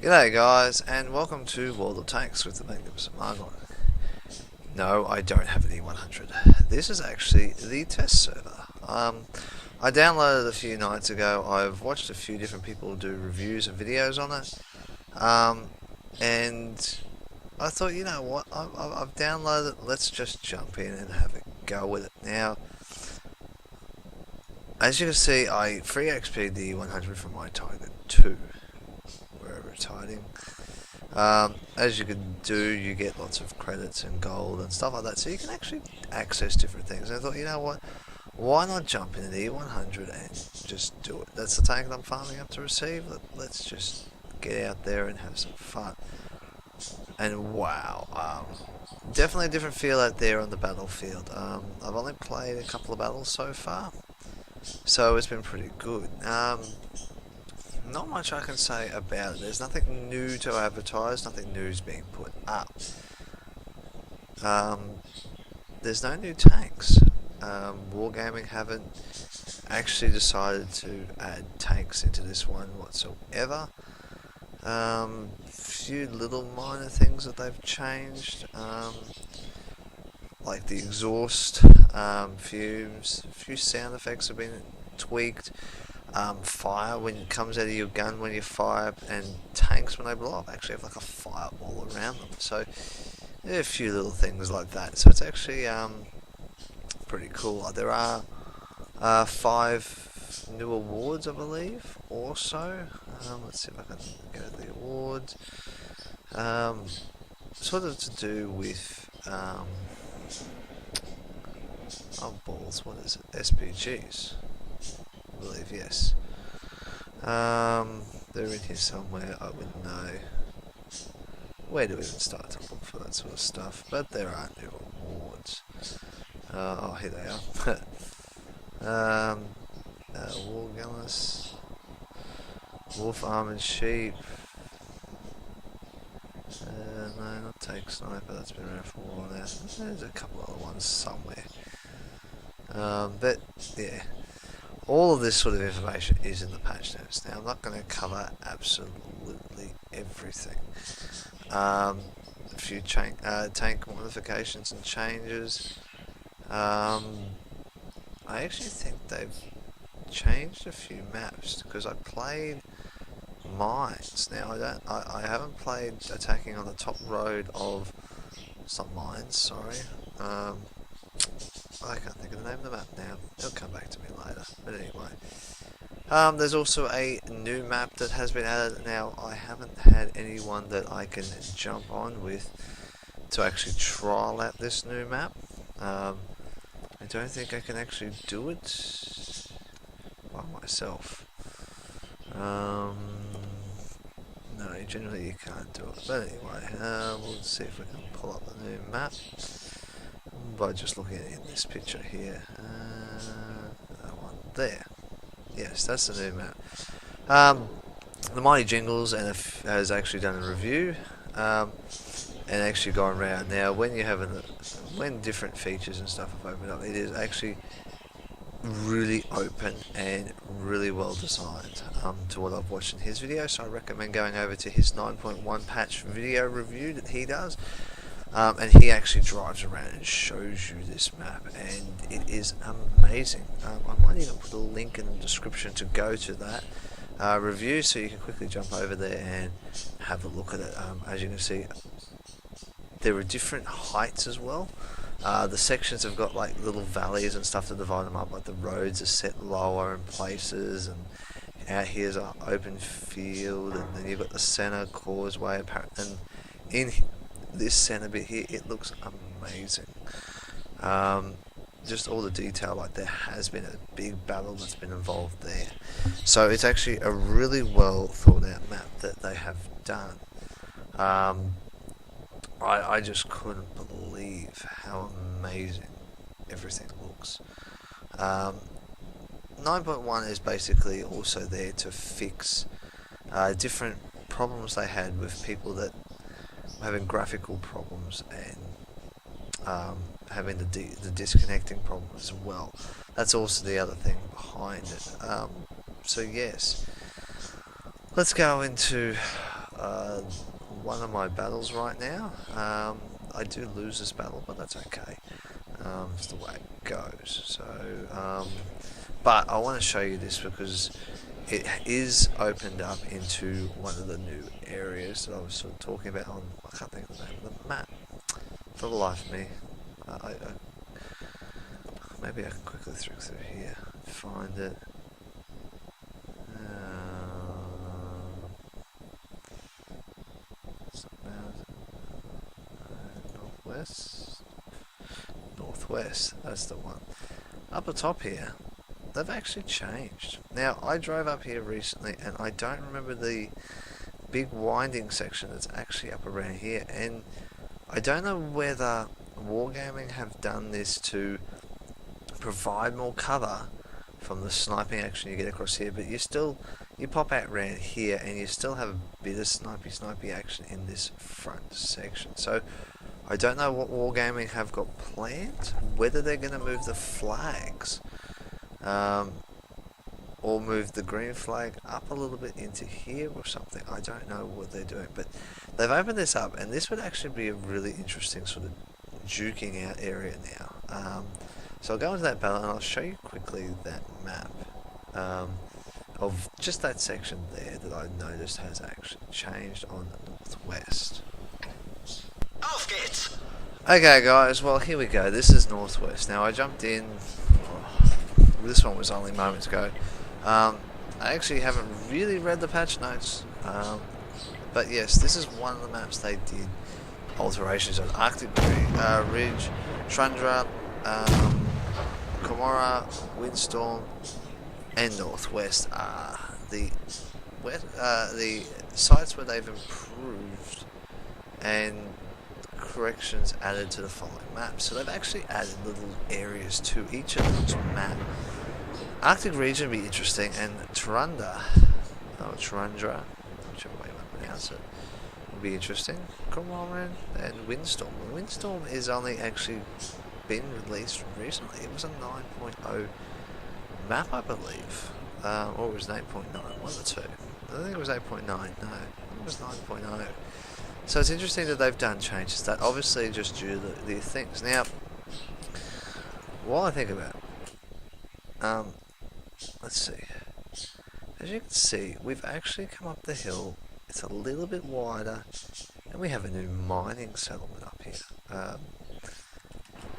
G'day guys, and welcome to World of Tanks with the Magnificent Margon. No, I don't have an E100. This is actually the test server. I downloaded it a few nights ago. I've watched a few different people do reviews and videos on it. And I thought, you know what, I've downloaded it, let's just jump in and have a go with it. Now, as you can see, I free XP'd the E100 from my Tiger 2. Wherever it's hiding. As you can do, you get lots of credits and gold and stuff like that, so you can actually access different things. And I thought, you know what, why not jump into the E100 and just do it? That's the tank that I'm farming up to receive. Let's just get out there and have some fun. And wow, definitely a different feel out there on the battlefield. I've only played a couple of battles so far, so it's been pretty good. Not much I can say about it. There's nothing new to advertise, nothing new is being put up. There's no new tanks. Wargaming haven't actually decided to add tanks into this one whatsoever. Few little minor things that they've changed, like the exhaust, fumes, a few sound effects have been tweaked. Fire when it comes out of your gun when you fire, and tanks when they blow up actually have like a fireball around them. So yeah, a few little things like that. So it's actually pretty cool. There are 5 new awards, I believe, also. Let's see if I can go to the awards. Sort of to do with oh balls, what is it? SPGs. I believe, yes. They're in here somewhere. I wouldn't know where to even start to look for that sort of stuff, but there are new awards. Oh, here they are. War Gunners, Wolf Armored Sheep. No, not Tank Sniper, that's been around for a while now. There's a couple other ones somewhere. But yeah, all of this sort of information is in the patch notes. Now, I'm not going to cover absolutely everything. A few tank modifications and changes. I actually think they've changed a few maps because I played mines. Now, I haven't played attacking on the top road of some mines. Sorry. I can't think of the name of the map now. It'll come back to me later. But anyway, there's also a new map that has been added. Now, I haven't had anyone that I can jump on with to actually trial out this new map. I don't think I can actually do it by myself. No, generally you can't do it. But anyway, we'll see if we can pull up the new map by just looking at it in this picture here. That one there. Yes, that's the new map. The Mighty Jingles has actually done a review and actually gone around. Now, when you have when different features and stuff have opened up, it is actually really open and really well designed to what I've watched in his video. So I recommend going over to his 9.1 patch video review that he does. And he actually drives around and shows you this map, and it is amazing. I might even put a link in the description to go to that review, so you can quickly jump over there and have a look at it. As you can see, there are different heights as well. The sections have got like little valleys and stuff to divide them up, like the roads are set lower in places, and out here's an open field, and then you've got the centre causeway, and in this centre bit here, it looks amazing. Just all the detail, like there has been a big battle that's been involved there. So it's actually a really well thought out map that they have done. I just couldn't believe how amazing everything looks. 9.1 is basically also there to fix different problems they had with people that having graphical problems and having the disconnecting problem as well. That's also the other thing behind it. So yes, let's go into one of my battles right now. I do lose this battle, but that's okay. It's the way it goes. So, but I want to show you this because it is opened up into one of the new areas that I was sort of talking about on, I can't think of the name of the map for the life of me. Maybe I can quickly through here, find it. Northwest, that's the one. Up the top here, they've actually changed. Now, I drove up here recently and I don't remember the big winding section that's actually up around here, and I don't know whether Wargaming have done this to provide more cover from the sniping action you get across here, but you pop out around here and you still have a bit of snipey action in this front section. So I don't know what Wargaming have got planned, whether they're going to move the flags or move the green flag up a little bit into here or something. I don't know what they're doing, but they've opened this up, and this would actually be a really interesting sort of duking out area now. So I'll go into that battle and I'll show you quickly that map of just that section there that I noticed has actually changed on the Northwest. Auf geht's! Okay guys, well here we go. This is Northwest. Now I jumped in, this one was only moments ago. I actually haven't really read the patch notes, but yes, this is one of the maps they did alterations on. Arctic Ridge, Tundra, Komora, Windstorm, and Northwest are the sites where they've improved and corrections added to the following maps. So they've actually added little areas to each of those maps. Arctic region would be interesting, and Tundra, whichever way you want to pronounce it, will be interesting. Komora and Windstorm. Windstorm is only actually been released recently. It was a 9.0 map, I believe, or it was an 8.9, one of the two. I think it was 8.9, no, it was 9.0. So it's interesting that they've done changes that obviously just due to the things. Now, while I think about it, let's see. As you can see, we've actually come up the hill. It's a little bit wider, and we have a new mining settlement up here.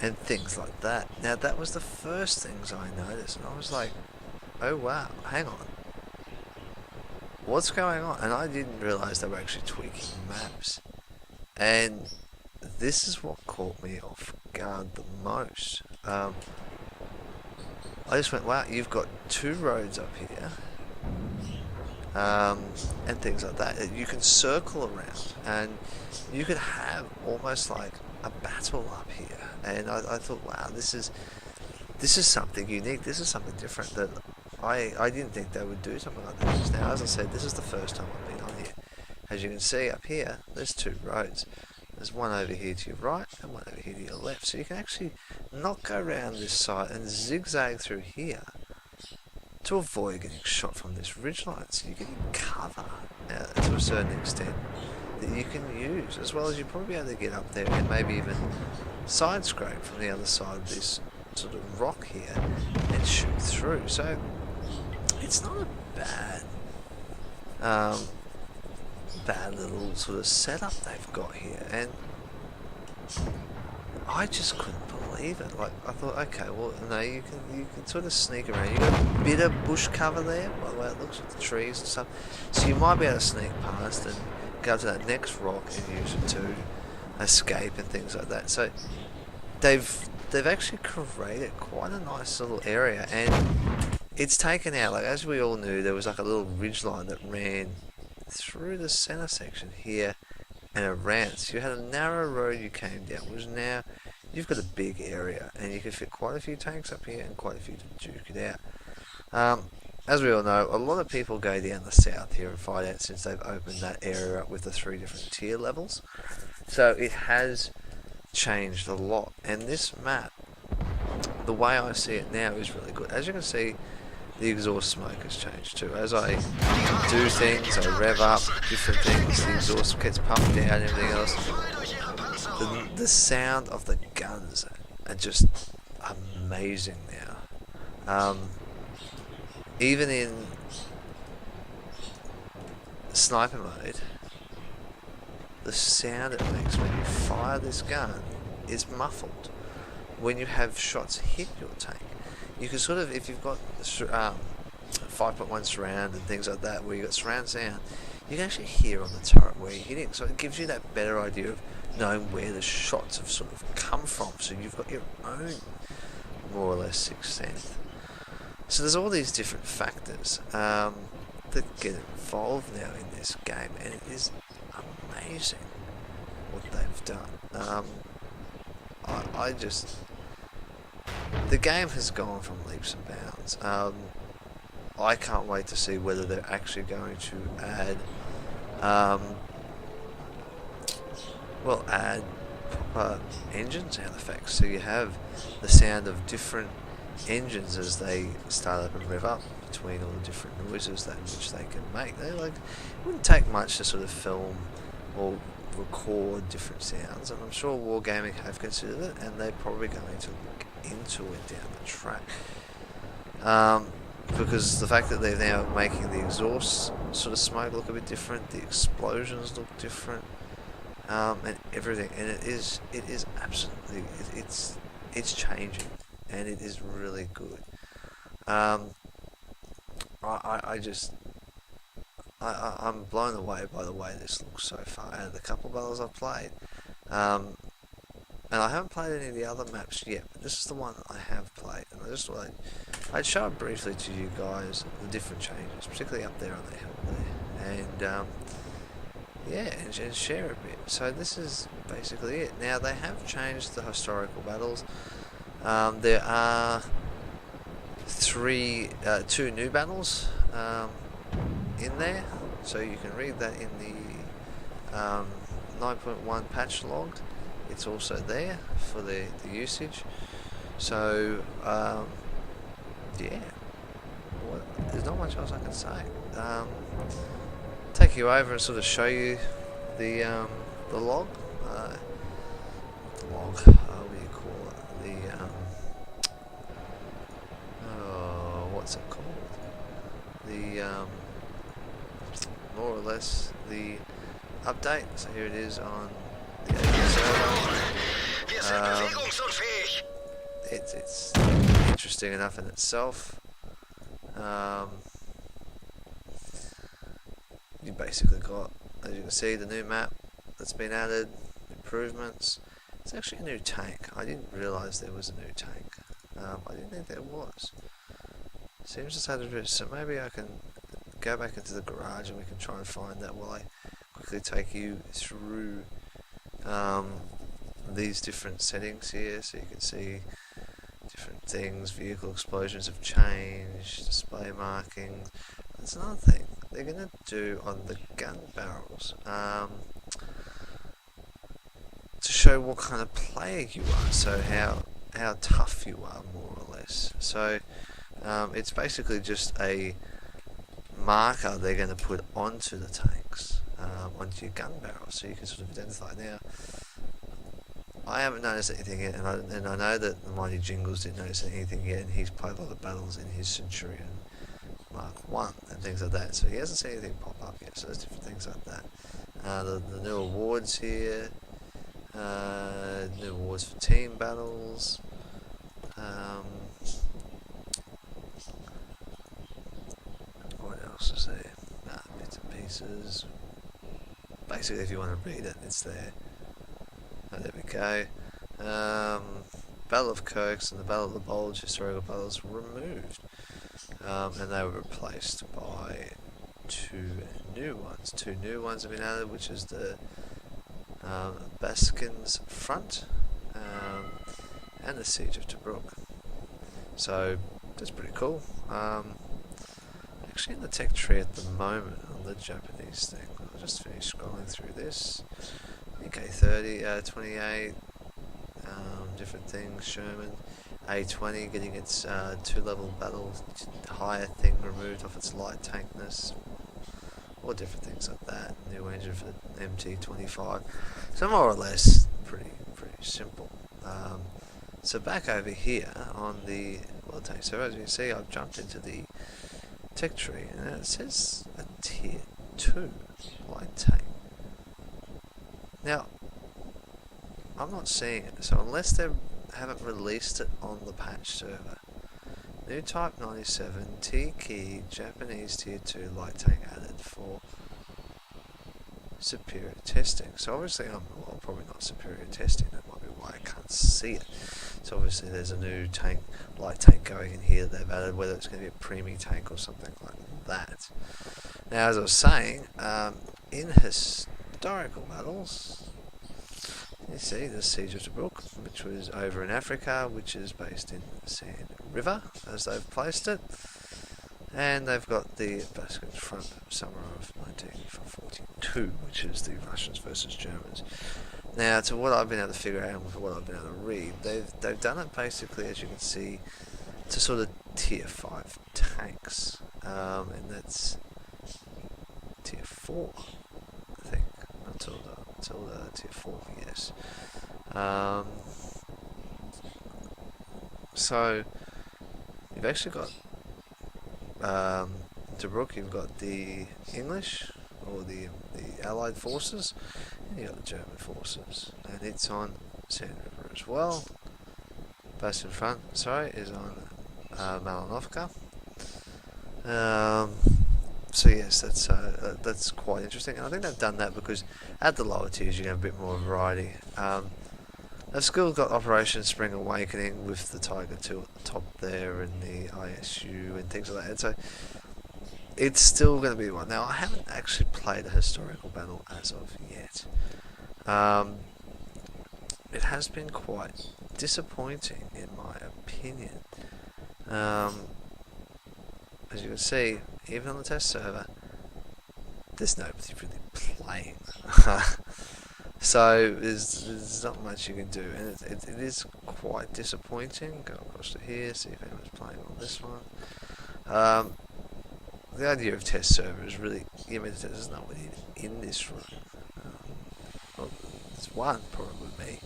And things like that. Now that was the first things I noticed, and I was like, oh wow, hang on, what's going on? And I didn't realise they were actually tweaking maps, and this is what caught me off guard the most. I just went, wow, you've got two roads up here, and things like that. You can circle around, and you could have almost like a battle up here. And I thought, wow, this is something unique. This is something different that I didn't think they would do something like this. Now, as I said, this is the first time I've been on here. As you can see up here, there's two roads. There's one over here to your right and one over here to your left. So you can actually not go around this side and zigzag through here to avoid getting shot from this ridgeline. So you're getting cover to a certain extent that you can use, as well as you'll probably be able to get up there and maybe even side scrape from the other side of this sort of rock here and shoot through. So it's not a bad little sort of setup they've got here, and I just couldn't believe it. Like, I thought, okay, well, no, you can sort of sneak around. You got a bit of bush cover there, by the way it looks, with the trees and stuff, so you might be able to sneak past and go to that next rock and use it to escape and things like that. So they've actually created quite a nice little area, and it's taken out, like, as we all knew, there was like a little ridge line that ran through the center section here and around. So you had a narrow road you came down, whereas now you've got a big area and you can fit quite a few tanks up here and quite a few to duke it out. As we all know, a lot of people go down the south here and fight out since they've opened that area up with the 3 different tier levels. So it has changed a lot, and this map, the way I see it now, is really good. As you can see, the exhaust smoke has changed too. As I do things, I rev up different things, the exhaust gets pumped out and everything else. The sound of the guns are just amazing now. Even in sniper mode, the sound it makes when you fire this gun is muffled. When you have shots hit your tank, you can sort of, if you've got 5.1 surround and things like that, where you've got surround sound, you can actually hear on the turret where you're hitting. So it gives you that better idea of knowing where the shots have sort of come from. So you've got your own, more or less, sixth sense. So there's all these different factors that get involved now in this game, and it is amazing what they've done. The game has gone from leaps and bounds. I can't wait to see whether they're actually going to add, add proper engine sound effects. So you have the sound of different engines as they start up and rev up between all the different noises which they can make. It wouldn't take much to sort of film or record different sounds, and I'm sure Wargaming have considered it, and they're probably going to look into it down the track. Because the fact that they're now making the exhaust sort of smoke look a bit different, the explosions look different, and everything, and it is absolutely, it's changing, and it is really good. I'm blown away by the way this looks so far, and the couple battles I've played. And I haven't played any of the other maps yet, but this is the one that I have played, and I just thought I'd show it briefly to you guys, the different changes, particularly up there on the hill there, and and share a bit. So this is basically it. Now they have changed the historical battles. There are two new battles in there, so you can read that in the 9.1 patch log. It's also there for the usage. So there's not much else I can say. Take you over and sort of show you the log. What do you call it? What's it called? More or less the update. So here it is on the server. It's interesting enough in itself. You basically got, as you can see, the new map that's been added, improvements. It's actually a new tank. I didn't realise there was a new tank. I didn't think there was. Seems to have a bit, so maybe I can go back into the garage and we can try and find that while I quickly take you through these different settings here, so you can see different things. Vehicle explosions have changed, display marking. That's another thing they're going to do on the gun barrels, to show what kind of player you are, so how tough you are, more or less. So it's basically just a marker they're going to put onto the tanks, onto your gun barrels, so you can sort of identify. Now, I haven't noticed anything yet, and I know that the Mighty Jingles didn't notice anything yet, and he's played a lot of battles in his Centurion Mark 1 and things like that, so he hasn't seen anything pop up yet, so there's different things like that. The new awards here, new awards for team battles, what else is there? Bits and pieces. Basically, if you want to read it, it's there. There we go. Battle of Kirks and the Battle of the Bulge historical battles were removed, and they were replaced by two new ones. Two new ones have been added, which is the Baskin's Front and the Siege of Tobruk. So that's pretty cool. Actually in the tech tree at the moment on the Japanese thing. I'll just finish scrolling through this. UK 30, 28, different things, Sherman. A20 getting its 2-level battle higher thing removed off its light tankness, or different things like that. New engine for the MT25. So more or less pretty simple. So back over here on the world tank server, as you can see, I've jumped into the tech tree, and it says a tier 2 light tank. Now, I'm not seeing it, so unless they haven't released it on the patch server. New Type 97 T-Key Japanese Tier 2 light tank added for superior testing. So obviously well, probably not superior testing, that might be why I can't see it. So obviously there's a new tank, light tank going in here that they've added, whether it's going to be a premium tank or something like that. Now, as I was saying, in historical battles, you see the Siege of Tobruk, which was over in Africa, which is based in Sand River, as they've placed it. And they've got the basket front summer of 1942, which is the Russians versus Germans. Now, to what I've been able to figure out and what I've been able to read, they've done it basically, as you can see, to sort of tier 5 tanks. And that's tier 4, I think, until tier 4, yes. So you've actually got Tobruk, you've got the English or the Allied forces, and you've got the German forces, and it's on Sand River as well. Bastion front, is on Malinovka. So yes, that's quite interesting, and I think they've done that because at the lower tiers you have a bit more variety. They've still got Operation Spring Awakening with the Tiger 2 at the top there, and the ISU and things like that. So it's still going to be one. Now, I haven't actually played a historical battle as of yet. It has been quite disappointing, in my opinion. As you can see, even on the test server, there's nobody really playing. So there's not much you can do, and it is quite disappointing. Go across to here, see if anyone's playing on this one. The idea of test server is really, there's no one in this room. Well, there's one, probably me.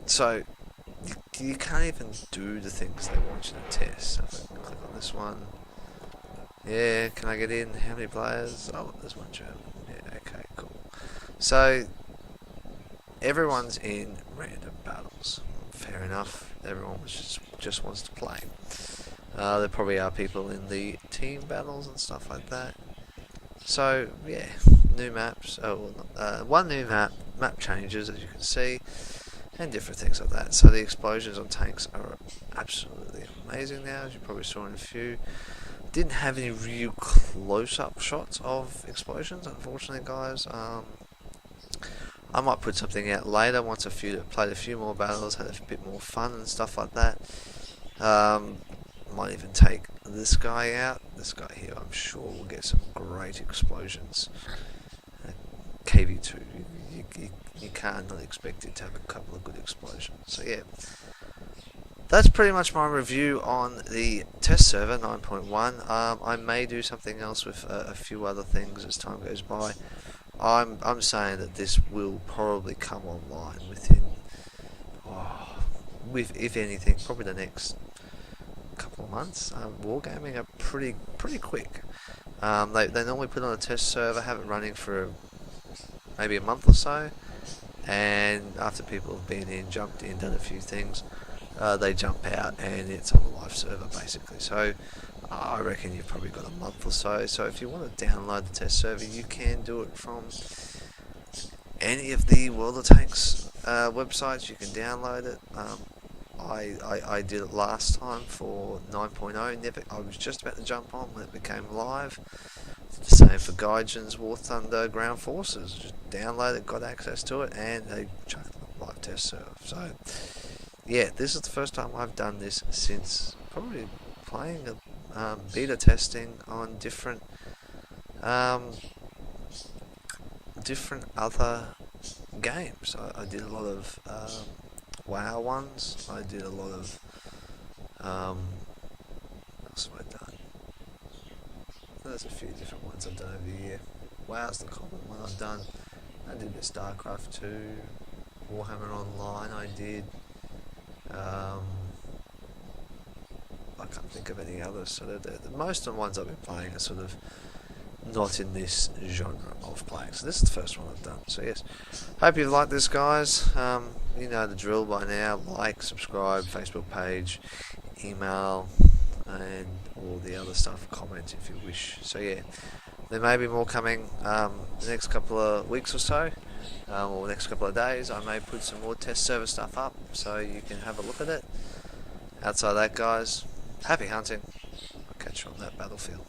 So you can't even do the things they want you to test. So if I click on this one, yeah, can I get in? How many players? Oh, there's one German. Yeah, okay, cool. So everyone's in random battles. Fair enough. Everyone just wants to play. There probably are people in the team battles and stuff like that. So yeah, new maps. One new map changes, as you can see, and different things like that. So the explosions on tanks are absolutely amazing now, as you probably saw in a few. Didn't have any real close-up shots of explosions, unfortunately, guys. I might put something out later once played a few more battles, had a bit more fun and stuff like that. Might even take this guy out. This guy here, I'm sure, will get some great explosions. KV2, you can't not expect it to have a couple of good explosions. So yeah, that's pretty much my review on the test server 9.1. I may do something else with a few other things as time goes by. I'm saying that this will probably come online within, if anything, probably the next couple of months. Wargaming are pretty quick. They normally put on a test server, have it running for maybe a month or so, and after people have been in, jumped in, done a few things, they jump out and it's on the live server basically. So I reckon you've probably got a month or so. So if you want to download the test server, you can do it from any of the World of Tanks websites. You can download it. I did it last time for 9.0. I was just about to jump on when it became live. Did the same for Gaijin's War Thunder Ground Forces. Just downloaded, got access to it, and they chucked it on live test server. So yeah, this is the first time I've done this since probably playing beta testing on different other games. I did a lot of WoW ones. I did a lot of what else have I done? There's a few different ones I've done over the year. WoW's the common one I've done. I did the StarCraft 2, Warhammer Online I did. I can't think of any others. So most of the ones I've been playing are sort of not in this genre of playing. So this is the first one I've done. So yes, hope you've liked this, guys. You know the drill by now. Like, subscribe, Facebook page, email, and all the other stuff. Comment if you wish. So yeah, there may be more coming the next couple of weeks or so, or next couple of days. I may put some more test server stuff up so you can have a look at it. Outside that, guys, happy hunting. I'll catch you on that battlefield.